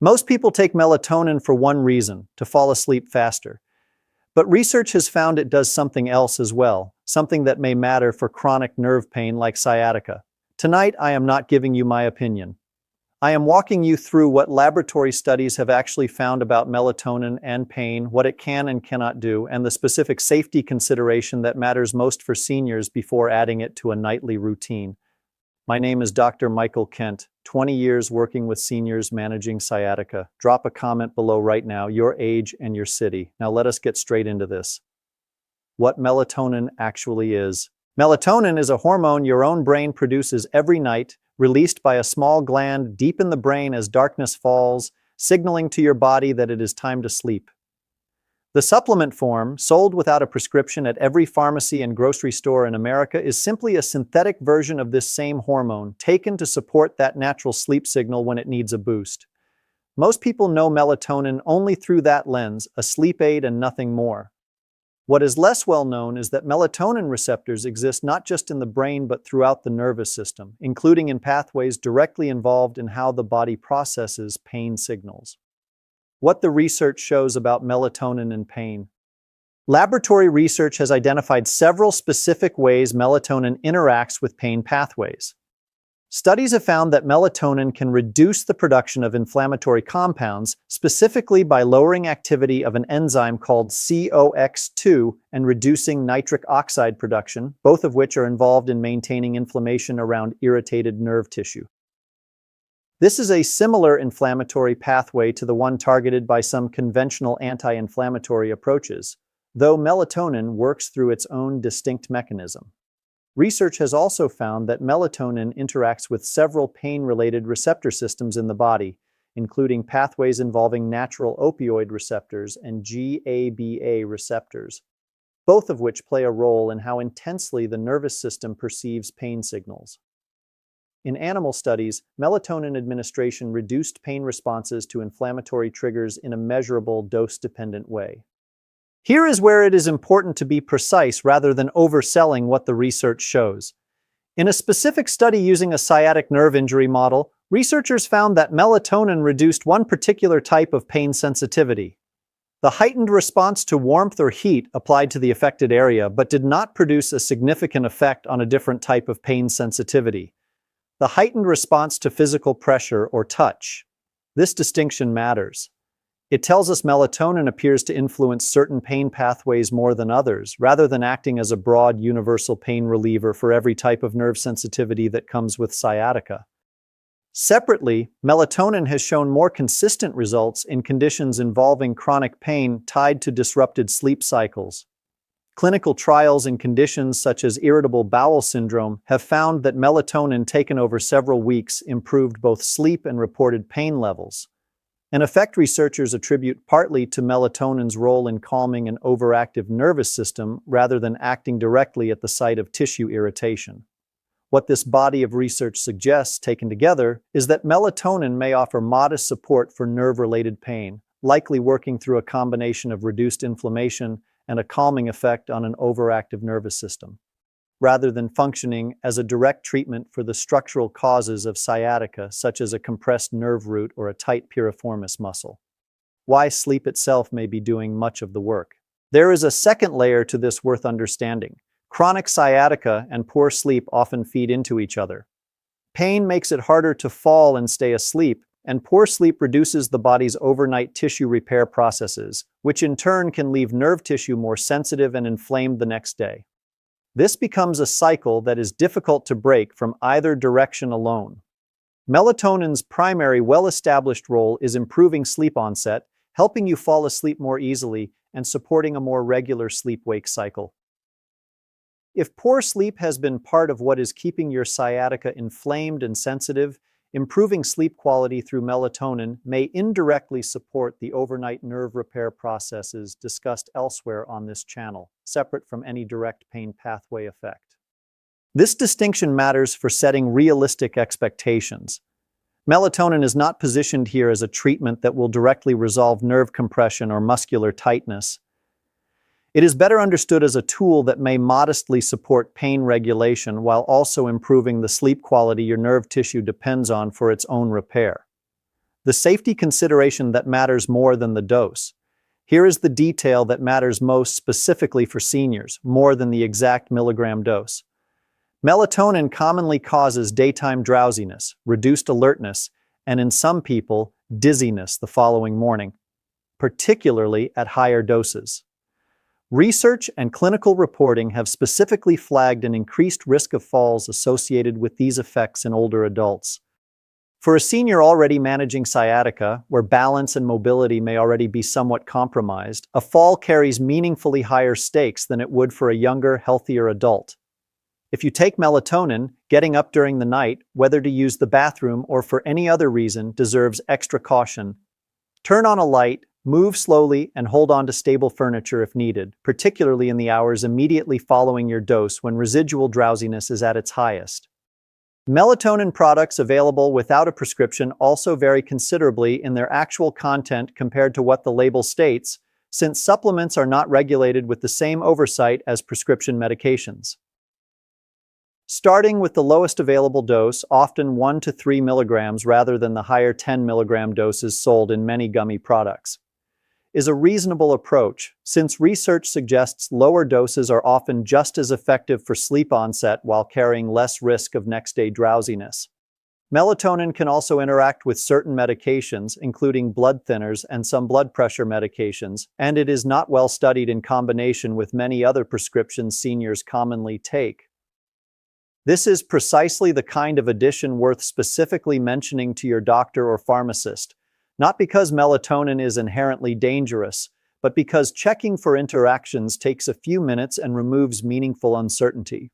Most people take melatonin for one reason, to fall asleep faster. But research has found it does something else as well, something that may matter for chronic nerve pain like sciatica. Tonight, I am not giving you my opinion. I am walking you through what laboratory studies have actually found about melatonin and pain, what it can and cannot do, and the specific safety consideration that matters most for seniors before adding it to a nightly routine. My name is Dr. Michael Kent, 20 years working with seniors managing sciatica. Drop a comment below right now, your age and your city. Now let us get straight into this. What melatonin actually is. Melatonin is a hormone your own brain produces every night, released by a small gland deep in the brain as darkness falls, signaling to your body that it is time to sleep. The supplement form, sold without a prescription at every pharmacy and grocery store in America, is simply a synthetic version of this same hormone, taken to support that natural sleep signal when it needs a boost. Most people know melatonin only through that lens, a sleep aid and nothing more. What is less well known is that melatonin receptors exist not just in the brain but throughout the nervous system, including in pathways directly involved in how the body processes pain signals. What the research shows about melatonin and pain. Laboratory research has identified several specific ways melatonin interacts with pain pathways. Studies have found that melatonin can reduce the production of inflammatory compounds, specifically by lowering activity of an enzyme called COX-2 and reducing nitric oxide production, both of which are involved in maintaining inflammation around irritated nerve tissue. This is a similar inflammatory pathway to the one targeted by some conventional anti-inflammatory approaches, though melatonin works through its own distinct mechanism. Research has also found that melatonin interacts with several pain-related receptor systems in the body, including pathways involving natural opioid receptors and GABA receptors, both of which play a role in how intensely the nervous system perceives pain signals. In animal studies, melatonin administration reduced pain responses to inflammatory triggers in a measurable dose-dependent way. Here is where it is important to be precise rather than overselling what the research shows. In a specific study using a sciatic nerve injury model, researchers found that melatonin reduced one particular type of pain sensitivity. The heightened response to warmth or heat applied to the affected area but did not produce a significant effect on a different type of pain sensitivity. The heightened response to physical pressure or touch. This distinction matters. It tells us melatonin appears to influence certain pain pathways more than others, rather than acting as a broad universal pain reliever for every type of nerve sensitivity that comes with sciatica. Separately, melatonin has shown more consistent results in conditions involving chronic pain tied to disrupted sleep cycles. Clinical trials in conditions such as irritable bowel syndrome have found that melatonin taken over several weeks improved both sleep and reported pain levels, an effect researchers attribute partly to melatonin's role in calming an overactive nervous system rather than acting directly at the site of tissue irritation. What this body of research suggests, taken together, is that melatonin may offer modest support for nerve-related pain, likely working through a combination of reduced inflammation and a calming effect on an overactive nervous system, rather than functioning as a direct treatment for the structural causes of sciatica, such as a compressed nerve root or a tight piriformis muscle. Why sleep itself may be doing much of the work. There is a second layer to this worth understanding. Chronic sciatica and poor sleep often feed into each other. Pain makes it harder to fall and stay asleep, and poor sleep reduces the body's overnight tissue repair processes, which in turn can leave nerve tissue more sensitive and inflamed the next day. This becomes a cycle that is difficult to break from either direction alone. Melatonin's primary well-established role is improving sleep onset, helping you fall asleep more easily, and supporting a more regular sleep-wake cycle. If poor sleep has been part of what is keeping your sciatica inflamed and sensitive, improving sleep quality through melatonin may indirectly support the overnight nerve repair processes discussed elsewhere on this channel, separate from any direct pain pathway effect. This distinction matters for setting realistic expectations. Melatonin is not positioned here as a treatment that will directly resolve nerve compression or muscular tightness. It is better understood as a tool that may modestly support pain regulation while also improving the sleep quality your nerve tissue depends on for its own repair. the safety consideration that matters more than the dose. Here is the detail that matters most specifically for seniors, more than the exact milligram dose. Melatonin commonly causes daytime drowsiness, reduced alertness, and in some people, dizziness the following morning, particularly at higher doses. Research and clinical reporting have specifically flagged an increased risk of falls associated with these effects in older adults. For a senior already managing sciatica, where balance and mobility may already be somewhat compromised, a fall carries meaningfully higher stakes than it would for a younger, healthier adult. If you take melatonin, getting up during the night, whether to use the bathroom or for any other reason, deserves extra caution. Turn on a light, move slowly, and hold on to stable furniture if needed, particularly in the hours immediately following your dose when residual drowsiness is at its highest. Melatonin products available without a prescription also vary considerably in their actual content compared to what the label states, since supplements are not regulated with the same oversight as prescription medications. Starting with the lowest available dose, often 1 to 3 milligrams rather than the higher 10 milligram doses sold in many gummy products, is a reasonable approach, since research suggests lower doses are often just as effective for sleep onset while carrying less risk of next-day drowsiness. Melatonin can also interact with certain medications, including blood thinners and some blood pressure medications, and it is not well studied in combination with many other prescriptions seniors commonly take. This is precisely the kind of addition worth specifically mentioning to your doctor or pharmacist, not because melatonin is inherently dangerous, but because checking for interactions takes a few minutes and removes meaningful uncertainty.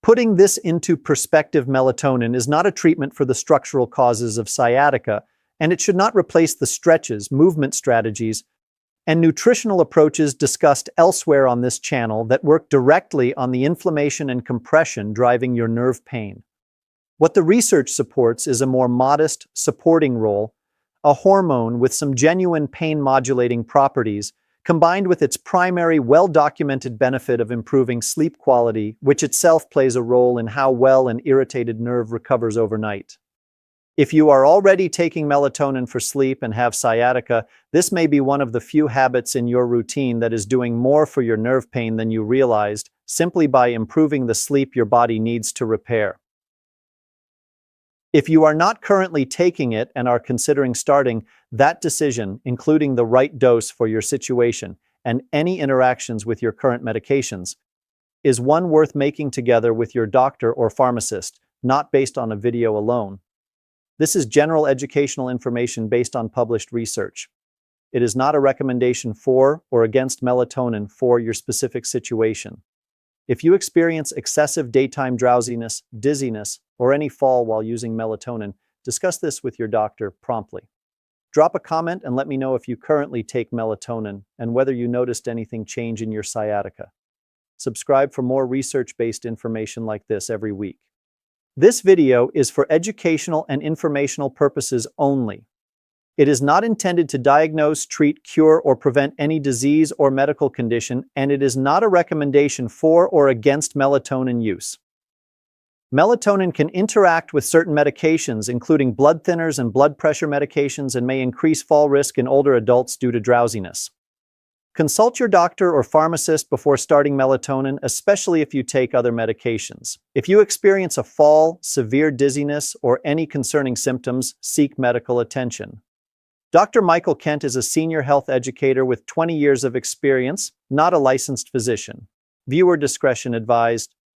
Putting this into perspective, melatonin is not a treatment for the structural causes of sciatica, and it should not replace the stretches, movement strategies, and nutritional approaches discussed elsewhere on this channel that work directly on the inflammation and compression driving your nerve pain. What the research supports is a more modest, supporting role, a hormone with some genuine pain-modulating properties, combined with its primary well-documented benefit of improving sleep quality, which itself plays a role in how well an irritated nerve recovers overnight. If you are already taking melatonin for sleep and have sciatica, this may be one of the few habits in your routine that is doing more for your nerve pain than you realized, simply by improving the sleep your body needs to repair. If you are not currently taking it and are considering starting, that decision, including the right dose for your situation and any interactions with your current medications, is one worth making together with your doctor or pharmacist, not based on a video alone. This is general educational information based on published research. It is not a recommendation for or against melatonin for your specific situation. If you experience excessive daytime drowsiness, dizziness, or any fall while using melatonin, discuss this with your doctor promptly. Drop a comment and let me know if you currently take melatonin and whether you noticed anything change in your sciatica. Subscribe for more research-based information like this every week. This video is for educational and informational purposes only. It is not intended to diagnose, treat, cure, or prevent any disease or medical condition, and it is not a recommendation for or against melatonin use. Melatonin can interact with certain medications, including blood thinners and blood pressure medications, and may increase fall risk in older adults due to drowsiness. Consult your doctor or pharmacist before starting melatonin, especially if you take other medications. If you experience a fall, severe dizziness, or any concerning symptoms, seek medical attention. Dr. Michael Kent is a senior health educator with 20 years of experience, not a licensed physician. Viewer discretion advised.